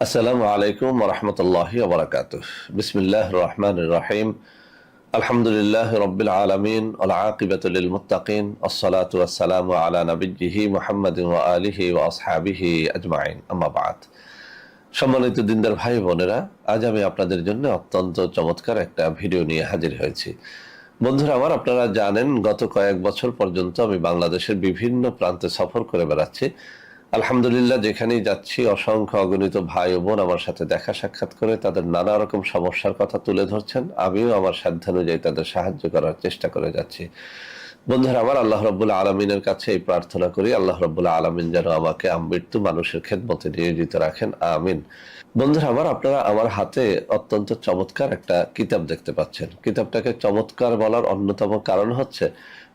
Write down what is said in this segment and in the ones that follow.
আসসালামু আলাইকুম ওয়া রাহমাতুল্লাহি ওয়া বারাকাতুহু। বিসমিল্লাহির রহমানির রহিম। আলহামদুলিল্লাহি রাব্বিল আলামিন ওয়াল আকিবাতু লিল মুত্তাকিন। আসসালাতু ওয়াসসালামু আলা নাবিয়্যিহি মুহাম্মাদিন ওয়া আলিহি ওয়া আসহাবিহি আজমাইন। আম্মা বা'দ। সম্মানিত দিনদার ভাই বোনেরা, আজ আমি আপনাদের জন্য অত্যন্ত চমৎকার একটা ভিডিও নিয়ে হাজির হয়েছি। বন্ধুরা আমার, আপনারা জানেন গত কয়েক বছর পর্যন্ত আমি বাংলাদেশের বিভিন্ন প্রান্তে সফর করে বেড়াচ্ছি। আলহামদুলিল্লাহ, যেখানেই যাচ্ছি অসংখ্য অগণিত ভাই ও বোন আমার সাথে দেখা সাক্ষাৎ করে তাদের নানা রকম সমস্যার কথা তুলে ধরছেন। আমিও আমার সাধ্যানুযায়ী তাদের সাহায্য করার চেষ্টা করে যাচ্ছি। বন্ধুরা আমার, আল্লাহ রাব্বুল আলামিনের কাছে এই প্রার্থনা করি, আল্লাহ রাব্বুল আলামিন যেন আমাকে আমৃত্যু মানুষের খেদমতে নিয়োজিত রাখেন, আমিন। বন্ধুরা আমার, আপনারা আমার হাতে অত্যন্ত চমৎকার একটা কিতাব দেখতে পাচ্ছেন। কিতাবটাকে চমৎকার বলার অন্যতম কারণ হচ্ছে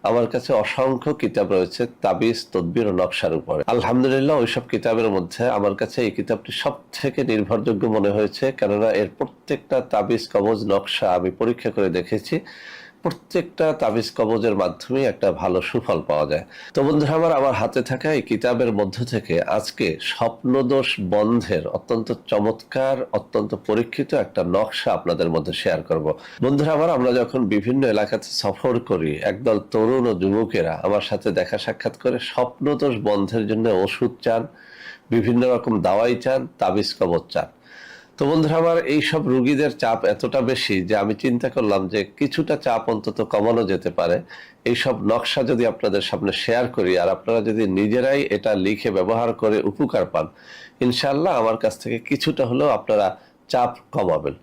আমার কাছে অসংখ্য কিতাব রয়েছে তাবিজ, তদবির ও নকশার উপরে। আলহামদুলিল্লাহ, ওইসব কিতাবের মধ্যে আমার কাছে এই কিতাবটি সব থেকে নির্ভরযোগ্য মনে হয়েছে, কেননা এর প্রত্যেকটা তাবিজ, কবজ, নকশা আমি পরীক্ষা করে দেখেছি। প্রত্যেকটা তাবিজ কবজের মাধ্যমে একটা ভালো সুফল পাওয়া যায়। তো বন্ধুরা আমার হাতে থাকা এই কিতাবের মধ্য থেকে আজকে স্বপ্নদোষ বন্ধের অত্যন্ত চমৎকার, অত্যন্ত পরীক্ষিত একটা নকশা আপনাদের মধ্যে শেয়ার করব। বন্ধুরা আমার, আমরা যখন বিভিন্ন এলাকাতে সফর করি, একদল তরুণ ও যুবকেরা আমার সাথে দেখা সাক্ষাৎ করে স্বপ্নদোষ বন্ধের জন্য ওষুধ চান, বিভিন্ন রকম দাওয়াই চান, তাবিজ কবজ চান। তো বন্ধুরা আমার, এইসব রুগীদের চাপ এতটা বেশি যে আমি চিন্তা করলাম যে কিছুটা চাপ অন্তত কমানো যেতে পারে। এইসব নকশা যদি আপনাদের সামনে শেয়ার করি আর আপনারা যদি নিজেরাই এটা লিখে ব্যবহার করে উপকার পান, ইনশাআল্লাহ আমার কাছ থেকে কিছুটা হলেও আপনারা চাপ কমাবেন।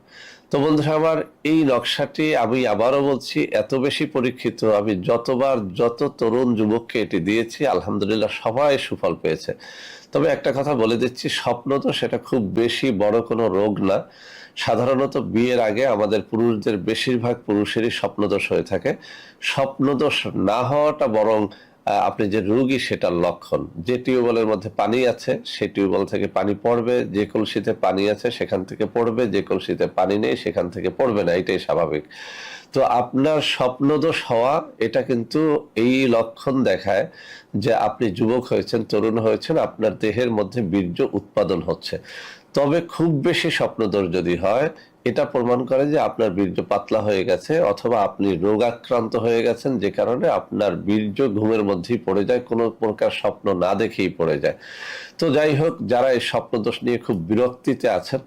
তো বন্ধুরা আমার, এই নকশাটি আমি আবারও বলছি, এত বেশি পরীক্ষিত, আমি যতবার যত তরুণ যুবককে এটি দিয়েছি আলহামদুলিল্লাহ সবাই সুফল পেয়েছে। তবে একটা কথা বলে দিচ্ছি, স্বপ্ন তো সেটা খুব বেশি বড় কোনো রোগ না। সাধারণত বিয়ের আগে আমাদের পুরুষদের, বেশিরভাগ পুরুষেরই স্বপ্নদোষ হয়ে থাকে। স্বপ্নদোষ না হওয়াটা বরং আপনি যে রোগী সেটার লক্ষণ। যে টিউবওয়েলের মধ্যে পানি আছে সেই টিউবওয়েল থেকে পানি পড়বে, যে কলসিতে পানি আছে সেখান থেকে পড়বে, যে কলসিতে পানি নেই সেখান থেকে পড়বে না, এটাই স্বাভাবিক। তো আপনার স্বপ্নদোষ হওয়া এটা কিন্তু এই লক্ষণ দেখায় যে আপনি যুবক হয়েছেন, তরুণ হয়েছেন, আপনার দেহের মধ্যে বীর্য উৎপাদন হচ্ছে। তবে খুব বেশি স্বপ্নদোষ যদি হয়, এটা প্রমাণ করে যে আপনার বীর্য পাতলা হয়ে গেছে অথবা আপনি রোগাক্রান্ত হয়ে গেছেন, যে কারণে আপনার বীর্য ঘুমের মধ্যেই পড়ে যায়, কোনো প্রকার স্বপ্ন না দেখেই পড়ে যায়। তো যাই হোক, যারা এই স্বপ্নদোষ নিয়ে খুব বিরক্তিতে আছেন,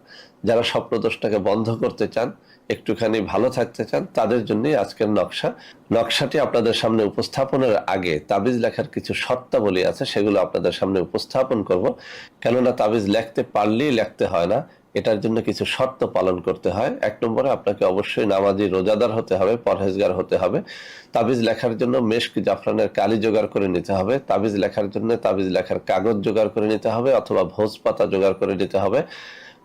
যারা স্বপ্নদোষটাকে বন্ধ করতে চান, একটুখানি ভালো থাকতে চান, তাদের জন্যই আজকের নকশা। নকশাটি আপনাদের সামনে উপস্থাপনের আগে তাবিজ লেখার কিছু শর্তাবলী আছে, সেগুলো আপনাদের সামনে উপস্থাপন করব। কেননা তাবিজ লিখতে পারলেই লিখতে হয় না, এটার জন্য কিছু শর্ত পালন করতে হয়। এক নম্বরে আপনাকে অবশ্যই নামাজি, রোজাদার হতে হবে, পরহেজগার হতে হবে। তাবিজ লেখার জন্য মেশক, জাফরানের কালি জোগাড় করে নিতে হবে। তাবিজ লেখার জন্য তাবিজ লেখার কাগজ জোগাড় করে নিতে হবে অথবা ভোজ পাতা জোগাড় করে নিতে হবে।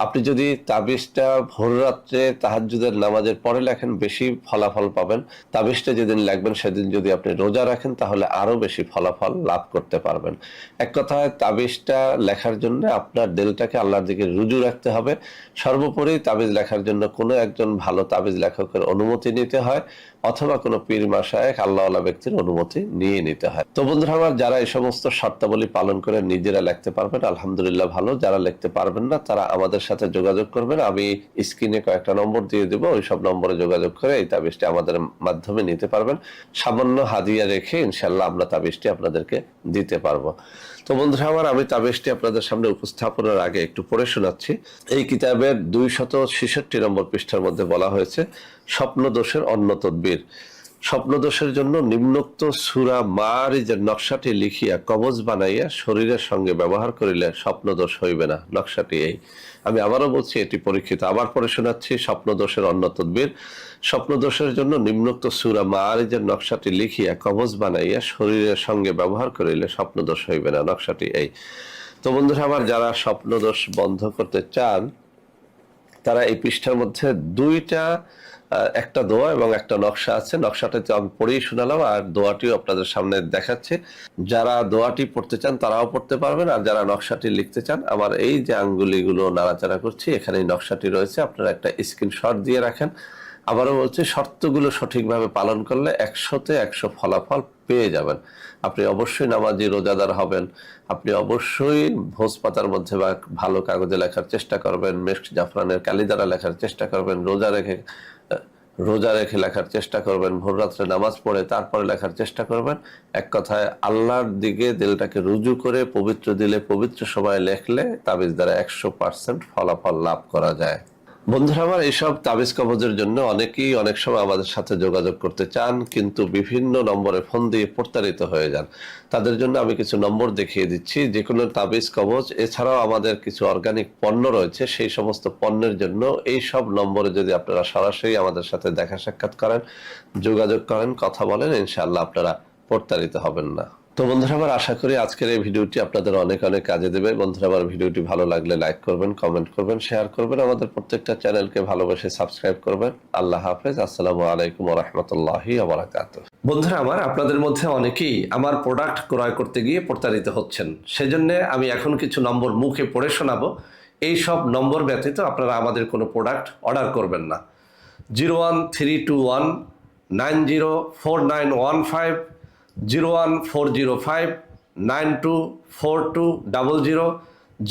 আপনি যদি তাবিজটা ভোর রাত্রে তাহাজ্জুদের নামাজের পরে লেখেন, বেশি ফলাফল পাবেন। তাবিজটা যেদিন লিখবেন সেদিন যদি আপনি রোজা রাখেন, তাহলে আরো বেশি ফলাফল লাভ করতে পারবেন। এক কথায়, তাবিজটা লেখার জন্য আপনার দিলটাকে আল্লাহর দিকে রুজু রাখতে হবে। সর্বোপরি তাবিজ লেখার জন্য কোনো একজন ভালো তাবিজ লেখকের অনুমতি নিতে হয় অথবা কোনো পীর মাশায়েখ, আল্লাহওয়ালা ব্যক্তির অনুমতি নিয়ে নিতে হয়। তো বন্ধুরা আমার, যারা এই সমস্ত শর্তাবলী পালন করে নিজেরা লিখতে পারবেন আলহামদুলিল্লাহ ভালো, যারা লিখতে পারবেন না তারা আমাদের সাথে যোগাযোগ করবেন। আমি স্ক্রিনে কয়েকটা নম্বর দিয়ে দেব, ওই সব নম্বরে যোগাযোগ করে এই তাবিজটি আমাদের মাধ্যমে নিতে পারবেন। সামান্য হাদিয়া রেখে ইনশাল্লাহ আমরা তাবিজটি আপনাদেরকে দিতে পারবো। তো বন্ধুরা আমার, আমি তাবিজটি আপনাদের সামনে উপস্থাপনের আগে একটু পড়ে শোনাচ্ছি। এই কিতাবের 266 নম্বর পৃষ্ঠার মধ্যে বলা হয়েছে স্বপ্ন দোষের অন্য তদবির। স্বপ্ন দোষের জন্য নিম্নোক্ত সূরা মারিজের নকশাটি লিখিয়া কবজ বানাইয়া শরীরের সঙ্গে ব্যবহার করিলে স্বপ্ন দোষ হইবে না। নকশাটি এই, আমি আবারও বলছি, এটি পরীক্ষিত। আবার পরে শোনাচ্ছি স্বপ্ন দোষের অন্য তদবির। স্বপ্ন দোষের জন্য নিম্নোক্ত সূরা মারিজের নকশাটি লিখিয়া কবজ বানাইয়া শরীরের সঙ্গে ব্যবহার করিলে স্বপ্ন দোষ হইবে না। নকশাটি এই। তো বন্ধুরা আমার, যারা স্বপ্ন দোষ বন্ধ করতে চান তারা এই পৃষ্ঠার মধ্যে দুইটা, একটা দোয়া এবং একটা নকশা আছে। নকশাটা তো আমি পড়েই শোনালাম আর দোয়াটিও আপনাদের সামনে দেখাচ্ছে। যারা দোয়াটি পড়তে চান তারাও পড়তে পারবেন, আর যারা নকশাটি লিখতে চান, আমার এই যে আঙ্গুলিগুলো নাড়াচাড়া করছি এখানে নকশাটি রয়েছে, আপনারা একটা স্ক্রিনশট দিয়ে রাখেন। আবারও বলছি, শর্তগুলো সঠিকভাবে পালন করলে 100-তে 100 ফলাফল পেয়ে যাবেন। আপনি অবশ্যই নামাজি, রোজাদার হবেন। আপনি অবশ্যই ভোজ পাতার মধ্যে বা ভালো কাগজে লেখার চেষ্টা করবেন, মেস্ক জাফরানের কালি দ্বারা লেখার চেষ্টা করবেন, রোজা রেখে লেখার চেষ্টা করবেন, ভোর রাত্রে নামাজ পড়ে তারপরে লেখার চেষ্টা করবেন। এক কথায় আল্লাহর দিকে দিলটাকে রুজু করে পবিত্র দিলে পবিত্র সময় লেখলে তাবিজ দ্বারা 100% ফলাফল লাভ করা যায়। বন্ধুরা আমার, এইসব তাবিজ কবজের জন্য অনেকেই অনেক সময় আমাদের সাথে যোগাযোগ করতে চান, কিন্তু বিভিন্ন নম্বরে ফোন দিয়ে প্রতারিত হয়ে যান। তাদের জন্য আমি কিছু নম্বর দেখিয়ে দিচ্ছি। যে কোনো তাবিজ কবজ এছাড়াও আমাদের কিছু অর্গানিক পণ্য রয়েছে, সেই সমস্ত পণ্যের জন্য এই সব নম্বরে যদি আপনারা সরাসরি আমাদের সাথে দেখা সাক্ষাৎ করেন, যোগাযোগ করেন, কথা বলেন, ইনশাআল্লাহ আপনারা প্রতারিত হবেন না। তো বন্ধুরা আমার, আশা করি আজকের এই ভিডিওটি আপনাদের অনেক অনেক কাজে দেবে। বন্ধুরা আমার, ভিডিওটি ভালো লাগলে লাইক করবেন, কমেন্ট করবেন, শেয়ার করবেন, আমাদের প্রত্যেকটা চ্যানেলকে ভালোবেসে সাবস্ক্রাইব করবেন। আল্লাহ হাফেজ। আসসালামু আলাইকুম ওয়া রাহমাতুল্লাহি ওয়া বারাকাতুহু। বন্ধুরা আমার, আপনাদের মধ্যে অনেকেই আমার প্রোডাক্ট ক্রয় করতে গিয়ে প্রতারিত হচ্ছেন। সেজন্য আমি এখন কিছু নম্বর মুখে পড়ে শোনাবো। এই সব নম্বর ব্যতীত আপনারা আমাদের কোনো প্রোডাক্ট অর্ডার করবেন না। 01321904915, 01405 924200,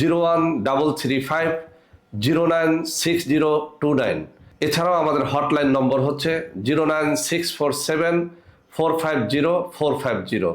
01335 096029। এছাড়াও আমাদের হটলাইন নম্বর হচ্ছে 09647450450।